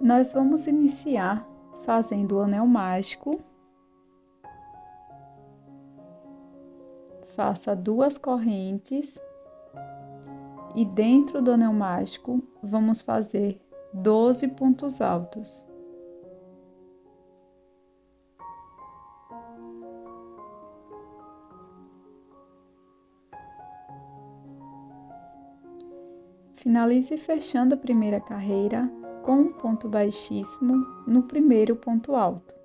Nós vamos iniciar fazendo o anel mágico. Faça 2 correntes e dentro do anel mágico vamos fazer 12 pontos altos. Finalize fechando a primeira carreira com um ponto baixíssimo no primeiro ponto alto.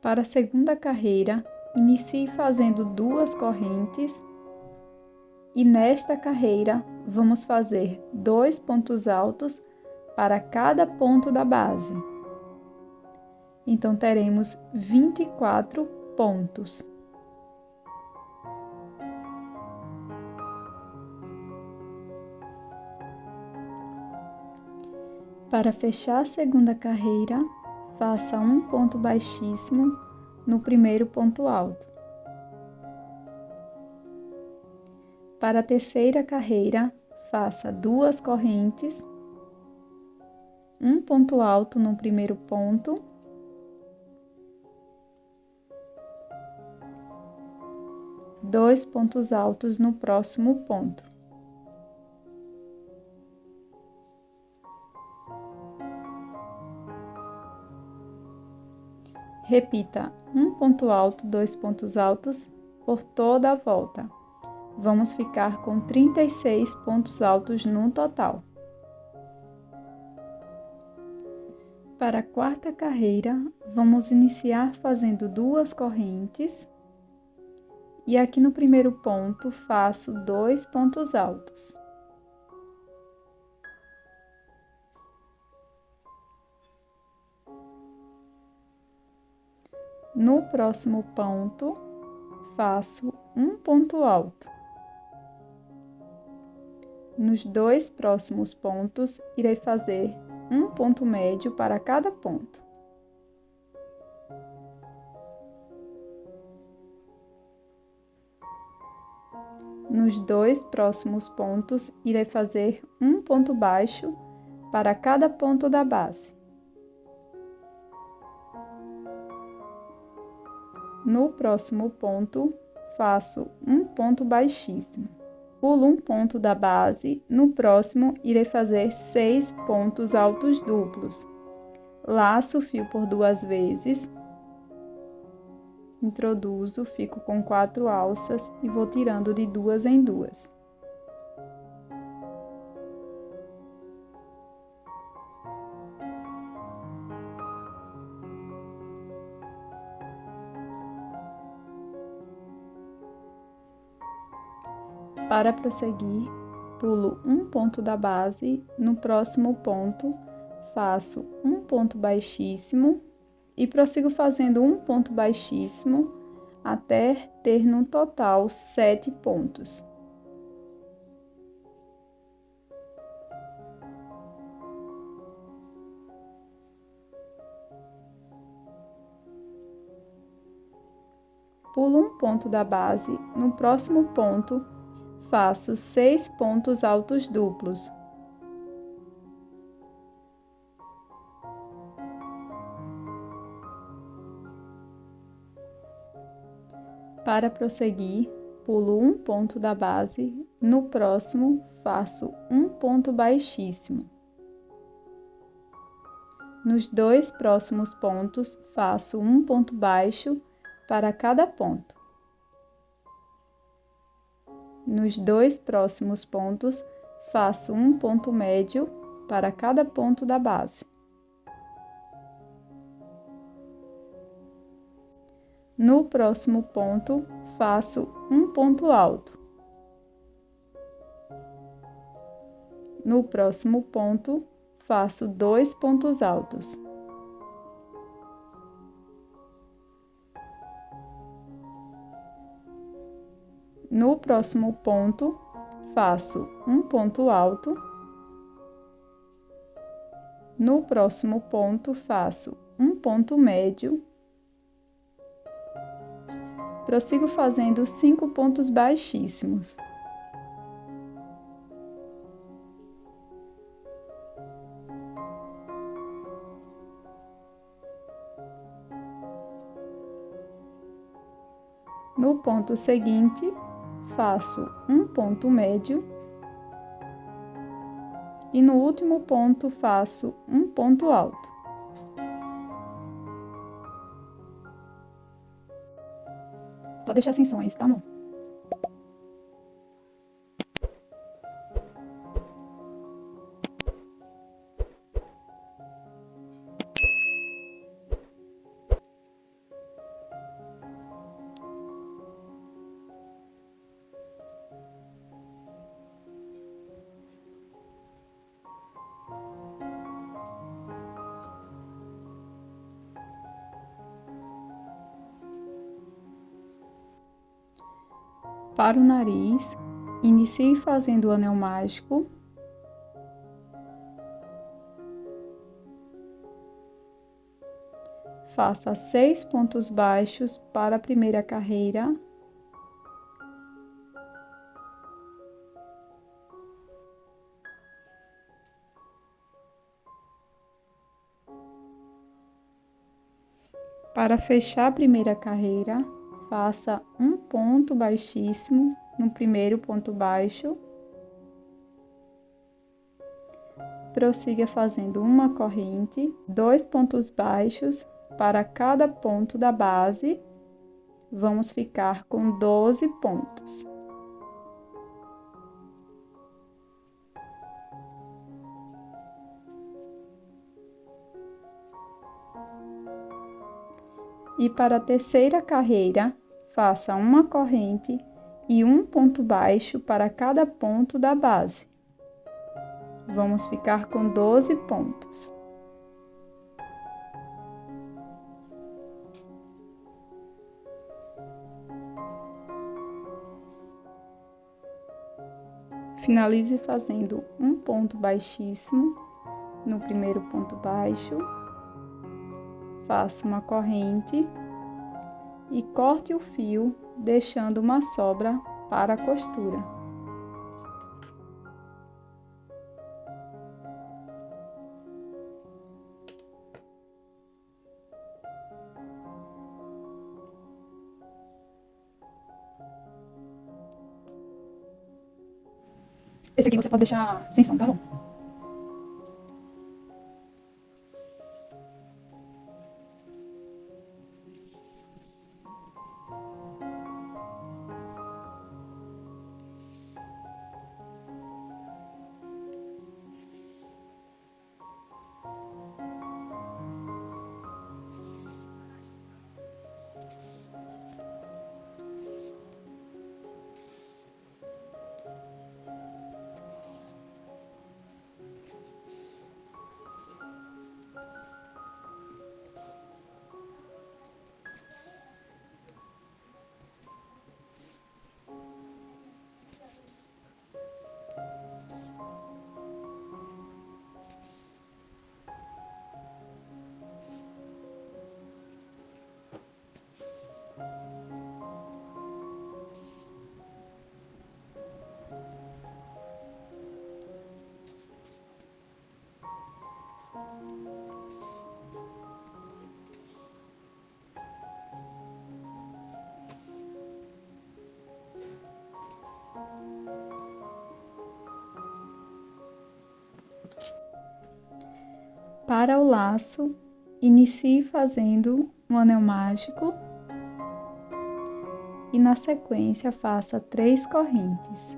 Para a segunda carreira, inicie fazendo 2 correntes e nesta carreira vamos fazer 2 pontos altos para cada ponto da base. Então, teremos 24 pontos. Para fechar a segunda carreira, faça um ponto baixíssimo no primeiro ponto alto. Para a terceira carreira, faça 2 correntes, um ponto alto no primeiro ponto, dois pontos altos no próximo ponto. Repita um ponto alto, 2 pontos altos por toda a volta. Vamos ficar com 36 pontos altos no total. Para a quarta carreira, vamos iniciar fazendo 2 correntes. E aqui no primeiro ponto, faço 2 pontos altos. No próximo ponto, faço um ponto alto. Nos 2 próximos pontos, irei fazer um ponto médio para cada ponto. Nos 2 próximos pontos, irei fazer um ponto baixo para cada ponto da base. No próximo ponto, faço um ponto baixíssimo. Pulo um ponto da base, no próximo irei fazer 6 pontos altos duplos. Laço o fio por 2 vezes. Introduzo, fico com 4 alças e vou tirando de 2 em 2. Para prosseguir, pulo um ponto da base, no próximo ponto, faço um ponto baixíssimo e prossigo fazendo um ponto baixíssimo até ter no total 7 pontos. Pulo um ponto da base, no próximo ponto, faço 6 pontos altos duplos. Para prosseguir, pulo um ponto da base, no próximo, faço um ponto baixíssimo. Nos 2 próximos pontos, faço um ponto baixo para cada ponto. Nos 2 próximos pontos, faço um ponto médio para cada ponto da base. No próximo ponto, faço um ponto alto. No próximo ponto, faço 2 pontos altos. No próximo ponto, faço um ponto alto. No próximo ponto, faço um ponto médio. Prossigo fazendo 5 pontos baixíssimos. No ponto seguinte, faço um ponto médio e no último ponto faço um ponto alto. Pode deixar sem sons, tá bom? Para o nariz, inicie fazendo o anel mágico. Faça 6 pontos baixos para a primeira carreira. Para fechar a primeira carreira, faça um ponto baixíssimo no primeiro ponto baixo. Prossiga fazendo uma corrente, 2 pontos baixos para cada ponto da base. Vamos ficar com 12 pontos. E para a terceira carreira, faça uma corrente e um ponto baixo para cada ponto da base. Vamos ficar com 12 pontos. Finalize fazendo um ponto baixíssimo no primeiro ponto baixo. Faça uma corrente e corte o fio, deixando uma sobra para a costura. Esse aqui você pode deixar sem som, tá bom? Para o laço, inicie fazendo um anel mágico e na sequência faça 3 correntes.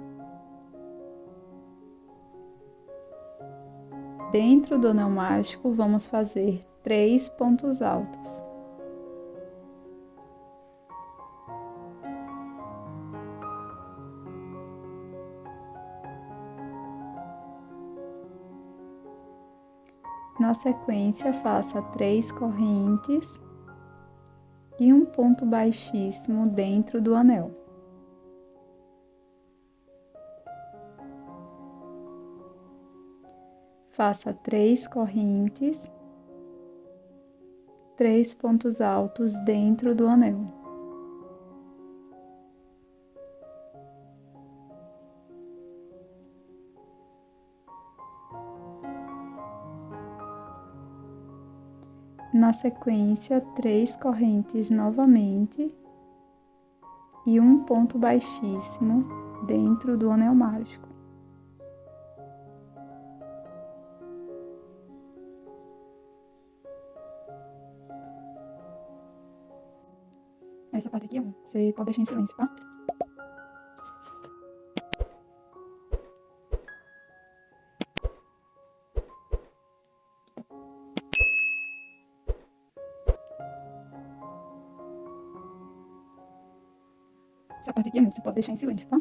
Dentro do anel mágico, vamos fazer 3 pontos altos. Na sequência, faça 3 correntes e um ponto baixíssimo dentro do anel. Faça 3 correntes, 3 pontos altos dentro do anel. Na sequência, 3 correntes novamente e um ponto baixíssimo dentro do anel mágico. Essa parte aqui é um. Você pode deixar em silêncio, tá? Essa parte aqui é um. Você pode deixar em silêncio, tá?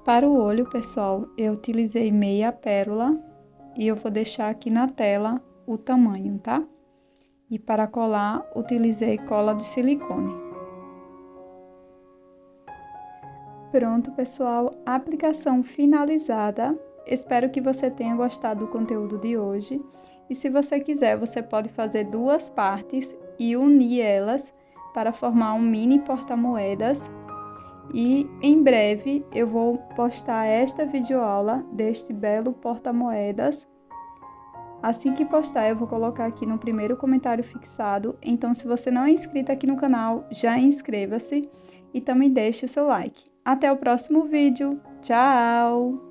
Para o olho, pessoal, eu utilizei meia pérola e eu vou deixar aqui na tela o tamanho, tá? E para colar, utilizei cola de silicone. Pronto, pessoal, aplicação finalizada. Espero que você tenha gostado do conteúdo de hoje. E se você quiser, você pode fazer duas partes e unir elas para formar um mini porta-moedas. E em breve eu vou postar esta videoaula deste belo porta-moedas. Assim que postar, eu vou colocar aqui no primeiro comentário fixado. Então, se você não é inscrito aqui no canal, já inscreva-se e também deixe o seu like. Até o próximo vídeo. Tchau!